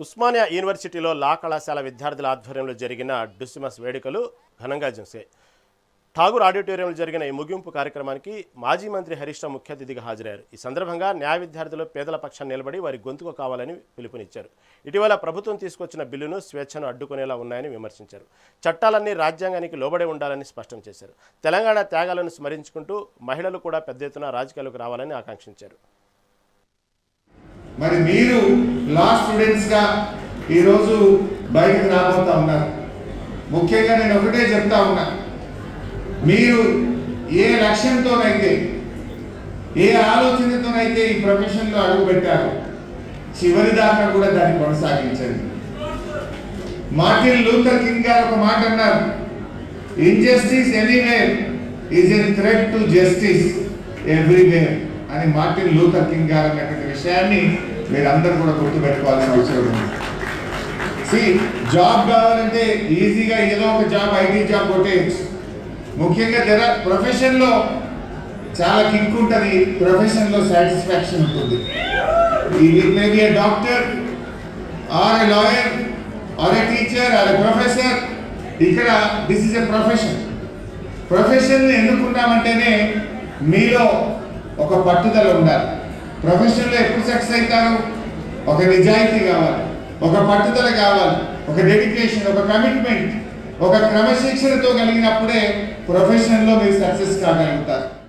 ఉస్మానియా యూనివర్సిటీలో లా కళాశాల విద్యార్థుల ఆధ్వర్యంలో జరిగిన డిస్మిస్ వేడుకలు ఘనంగా జరిగాయి. ఠాగూర్ ఆడిటోరియంలో జరిగిన ఈ ముగింపు కార్యక్రమానికి మాజీ మంత్రి హరీష్ రావు ముఖ్య అతిథిగా హాజరయ్యారు. ఈ సందర్భంగా న్యాయ విద్యార్థులు పేదల పక్షాన్ని నిలబడి వారి గొంతుకు కావాలని పిలుపునిచ్చారు. ఇటీవల ప్రభుత్వం తీసుకొచ్చిన బిల్లును స్వేచ్ఛను అడ్డుకునేలా ఉన్నాయని విమర్శించారు. చట్టాలన్నీ రాజ్యాంగానికి లోబడి ఉండాలని స్పష్టం చేశారు. తెలంగాణ త్యాగాలను స్మరించుకుంటూ మహిళలు కూడా పెద్ద ఎత్తున రాజకీయాలకు రావాలని ఆకాంక్షించారు. మరి మీరు లా స్టూడెంట్స్గా ఈరోజు బయటకు రాబోతా ఉన్నారు. ముఖ్యంగా నేను ఒకటే చెప్తా ఉన్నా, మీరు ఏ లక్ష్యంతోనైతే ఏ ఆలోచనతోనైతే ఈ ప్రొఫెషన్లో అడుగుపెట్టారు, చివరి దాకా కూడా దాన్ని కొనసాగించండి. మార్టిన్ లూథర్ కింగ్ గారు ఒక మాట అన్నారు, injustice anywhere is a threat to justice everywhere అని మార్టిన్ లూథర్ కింగ్ గారు అన్నటువంటి విషయాన్ని మీరందరూ కూడా గుర్తుపెట్టుకోవాల్సిన అవసరం ఉంది. జాబ్ కావాలంటే ఈజీగా ఏదో ఒక జాబ్, ఐటీ జాబ్ కొట్టేయచ్చు. ముఖ్యంగా ప్రొఫెషన్లో చాలా కిక్ ఉంటుంది, ప్రొఫెషన్లో సాటిస్ఫాక్షన్ ఉంటుంది. It may be a doctor or a lawyer or a teacher or a professor. ఇక్కడ this is a profession. Profession ఎన్నుకున్నామంటేనే మీలో ఒక పట్టుదల ఉండాలి. ప్రొఫెషన్లో ఎప్పుడు సక్సెస్ అవుతారు? ఒక నిజాయితీ కావాలి, ఒక పట్టుదల కావాలి, ఒక డెడికేషన్, ఒక కమిట్మెంట్, ఒక క్రమశిక్షణతో కలిగినప్పుడే ప్రొఫెషన్లో మీరు సక్సెస్ కాగలుగుతారు.